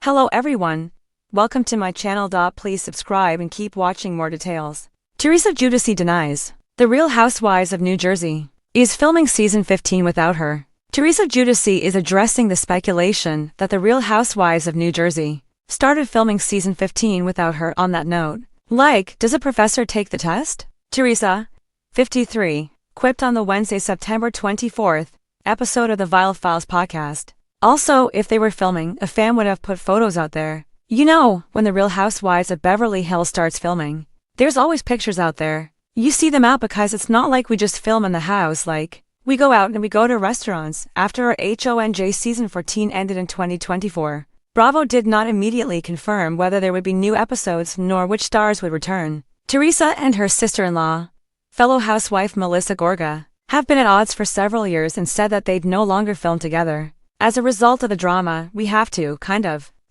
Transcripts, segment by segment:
Hello everyone. Welcome to my channel. Please subscribe and keep watching more details. Teresa Giudice denies The Real Housewives of New Jersey is filming season 15 without her. Teresa Giudice is addressing the speculation that The Real Housewives of New Jersey started filming season 15 without her. On that note, does a professor take the test? Teresa, 53, quipped on the Wednesday, September 24th episode of the Vile Files podcast. Also, if they were filming, a fan would have put photos out there. You know, when The Real Housewives of Beverly Hills starts filming, there's always pictures out there. You see them out because it's not like we just film in the house. We go out and we go to restaurants. After our HONJ season 14 ended in 2024, Bravo did not immediately confirm whether there would be new episodes nor which stars would return. Teresa and her sister-in-law, fellow housewife Melissa Gorga, have been at odds for several years and said that they'd no longer film together. As a result of the drama, we have to,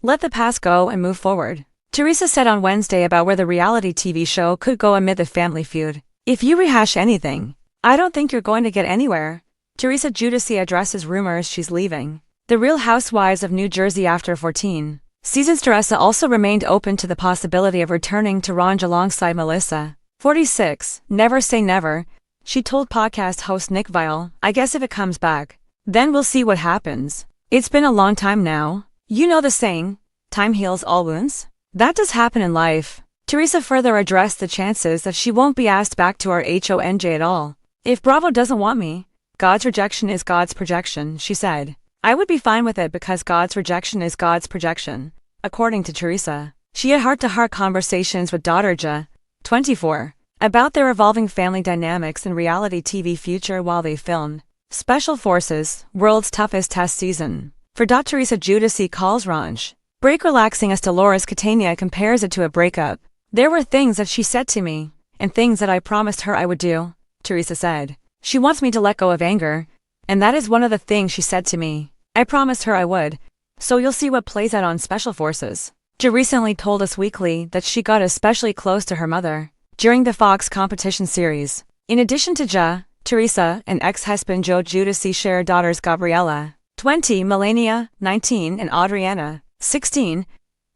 let the past go and move forward. Teresa said on Wednesday about where the reality TV show could go amid the family feud. If you rehash anything, I don't think you're going to get anywhere. Teresa Giudice addresses rumors she's leaving The Real Housewives of New Jersey after 14 seasons. Teresa also remained open to the possibility of returning to Ranj alongside Melissa. 46, never say never, she told podcast host Nick Viall. I guess if it comes back, then we'll see what happens. It's been a long time now. You know the saying, time heals all wounds? That does happen in life. Teresa further addressed the chances that she won't be asked back to our HONJ at all. If Bravo doesn't want me, God's rejection is God's projection, she said. I would be fine with it because God's rejection is God's projection. According to Teresa, she had heart-to-heart conversations with daughter Ja, 24, about their evolving family dynamics and reality TV future while they filmed Special Forces, World's Toughest Test Season. For Teresa Giudice calls Ranj break relaxing as Dolores Catania compares it to a breakup. There were things that she said to me, and things that I promised her I would do, Teresa said. She wants me to let go of anger, and that is one of the things she said to me. I promised her I would, so you'll see what plays out on Special Forces. Ja recently told Us Weekly that she got especially close to her mother during the Fox competition series. In addition to Ja, Teresa and ex-husband Joe Giudice share daughters Gabriella, 20, Melania, 19, and Adriana, 16.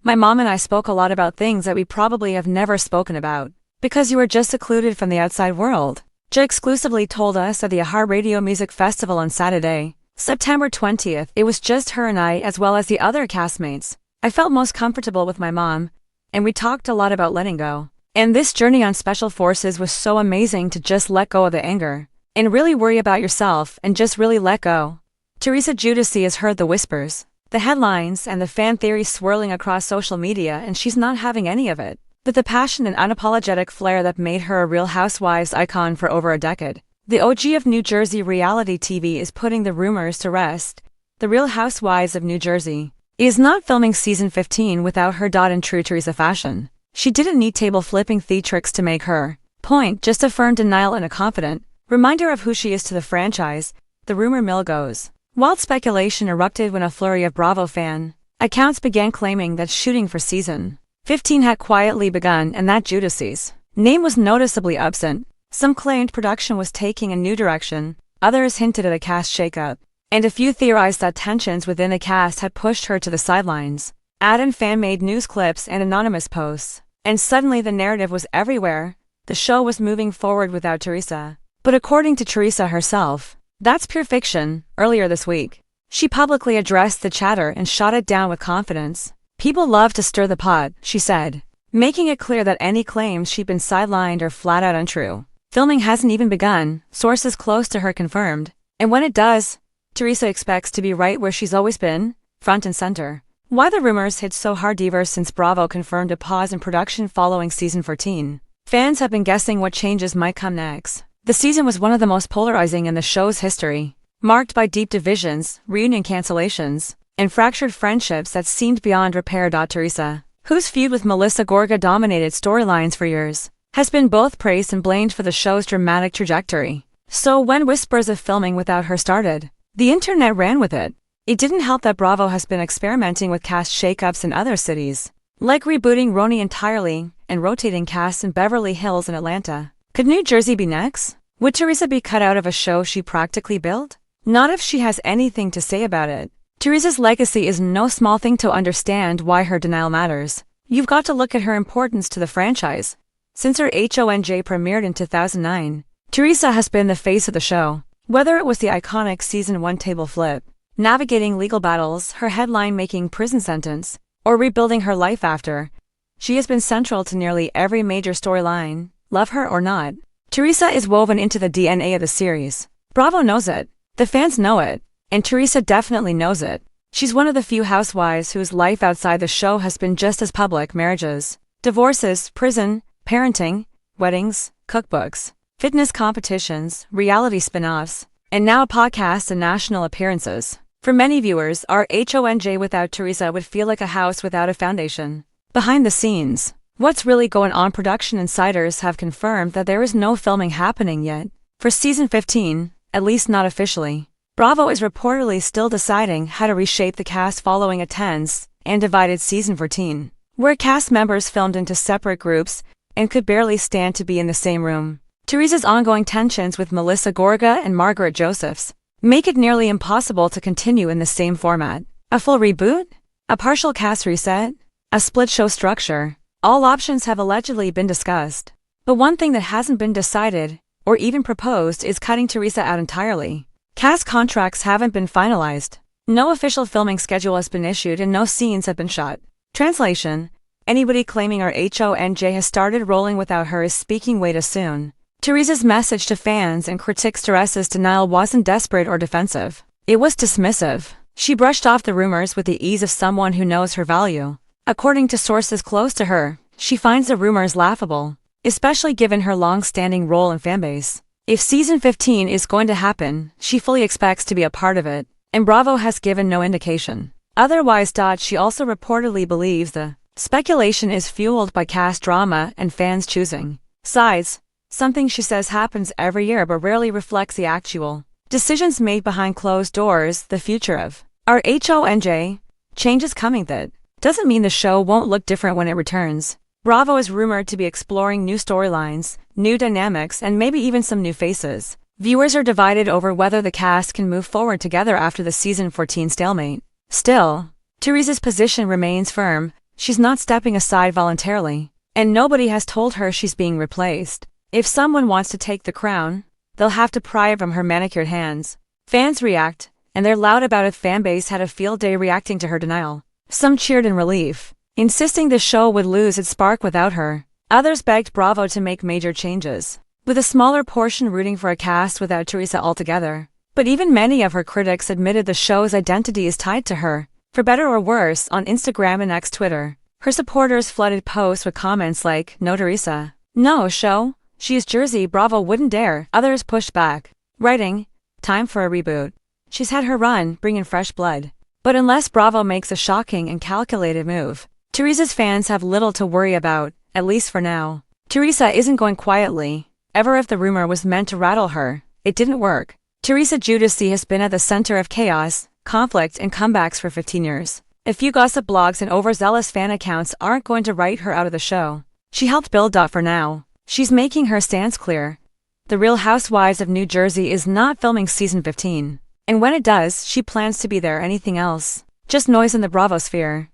My mom and I spoke a lot about things that we probably have never spoken about, because you were just secluded from the outside world. Ja exclusively told us at the iHeartRadio Music Festival on Saturday, September 20th. It was just her and I as well as the other castmates. I felt most comfortable with my mom, and we talked a lot about letting go. And this journey on Special Forces was so amazing to just let go of the anger and really worry about yourself and just really let go. Teresa Giudice has heard the whispers, the headlines, and the fan theories swirling across social media, and she's not having any of it. With the passion and unapologetic flair that made her a Real Housewives icon for over a decade, the OG of New Jersey reality TV is putting the rumors to rest. The Real Housewives of New Jersey is not filming season 15 without her. In true Teresa fashion, she didn't need table-flipping theatrics to make her point, just a firm denial and a confident reminder of who she is to the franchise, the rumor mill goes. Wild speculation erupted when a flurry of Bravo fan accounts began claiming that shooting for season 15 had quietly begun and that Giudice's name was noticeably absent. Some claimed production was taking a new direction, others hinted at a cast shakeup, and a few theorized that tensions within the cast had pushed her to the sidelines. Ad and fan-made news clips and anonymous posts, and suddenly the narrative was everywhere. The show was moving forward without Teresa. But according to Teresa herself, that's pure fiction. Earlier this week, she publicly addressed the chatter and shot it down with confidence. People love to stir the pot, she said, making it clear that any claims she'd been sidelined are flat out untrue. Filming hasn't even begun, sources close to her confirmed. And when it does, Teresa expects to be right where she's always been, front and center. Why the rumors hit so hard ever since Bravo confirmed a pause in production following season 14. Fans have been guessing what changes might come next. The season was one of the most polarizing in the show's history, marked by deep divisions, reunion cancellations, and fractured friendships that seemed beyond repair. Teresa, whose feud with Melissa Gorga dominated storylines for years, has been both praised and blamed for the show's dramatic trajectory. So when whispers of filming without her started, the internet ran with it. It didn't help that Bravo has been experimenting with cast shakeups in other cities, like rebooting Roni entirely and rotating casts in Beverly Hills and Atlanta. Could New Jersey be next? Would Teresa be cut out of a show she practically built? Not if she has anything to say about it. Teresa's legacy is no small thing. To understand why her denial matters, you've got to look at her importance to the franchise. Since her HONJ premiered in 2009, Teresa has been the face of the show. Whether it was the iconic Season 1 table flip, navigating legal battles, her headline-making prison sentence, or rebuilding her life after, she has been central to nearly every major storyline. Love her or not, Teresa is woven into the DNA of the series. Bravo knows it, the fans know it, and Teresa definitely knows it. She's one of the few housewives whose life outside the show has been just as public: marriages, divorces, prison, parenting, weddings, cookbooks, fitness competitions, reality spin-offs, and now a podcast and national appearances. For many viewers, our HONJ without Teresa would feel like a house without a foundation. Behind the scenes, what's really going on? Production insiders have confirmed that there is no filming happening yet for Season 15, at least not officially. Bravo is reportedly still deciding how to reshape the cast following a tense and divided Season 14, where cast members filmed into separate groups and could barely stand to be in the same room. Teresa's ongoing tensions with Melissa Gorga and Margaret Josephs make it nearly impossible to continue in the same format. A full reboot? A partial cast reset? A split show structure? All options have allegedly been discussed. But one thing that hasn't been decided, or even proposed, is cutting Teresa out entirely. Cast contracts haven't been finalized. No official filming schedule has been issued and no scenes have been shot. Translation: anybody claiming our HONJ has started rolling without her is speaking way too soon. Teresa's message to fans and critics: Teresa's denial wasn't desperate or defensive. It was dismissive. She brushed off the rumors with the ease of someone who knows her value. According to sources close to her, she finds the rumors laughable, especially given her long-standing role in fanbase. If Season 15 is going to happen, she fully expects to be a part of it, and Bravo has given no indication otherwise. She also reportedly believes the speculation is fueled by cast drama and fans choosing sides, something she says happens every year but rarely reflects the actual decisions made behind closed doors. The future of our HONJ change is coming. That doesn't mean the show won't look different when it returns. Bravo is rumored to be exploring new storylines, new dynamics, and maybe even some new faces. Viewers are divided over whether the cast can move forward together after the Season 14 stalemate. Still, Teresa's position remains firm. She's not stepping aside voluntarily, and nobody has told her she's being replaced. If someone wants to take the crown, they'll have to pry it from her manicured hands. Fans react, and they're loud about it. Fanbase had a field day reacting to her denial. Some cheered in relief, insisting the show would lose its spark without her. Others begged Bravo to make major changes, with a smaller portion rooting for a cast without Teresa altogether. But even many of her critics admitted the show's identity is tied to her, for better or worse. On Instagram and Twitter, her supporters flooded posts with comments like, "No Teresa, no show, she is Jersey, Bravo wouldn't dare." Others pushed back, writing, "Time for a reboot. She's had her run, bring in fresh blood." But unless Bravo makes a shocking and calculated move, Teresa's fans have little to worry about, at least for now. Teresa isn't going quietly. Ever if the rumor was meant to rattle her, it didn't work. Teresa Giudice has been at the center of chaos, conflict, and comebacks for 15 years. A few gossip blogs and overzealous fan accounts aren't going to write her out of the show. She helped build up. For now, she's making her stance clear. The Real Housewives of New Jersey is not filming Season 15. And when it does, she plans to be there. Anything else? Just noise in the Bravo sphere.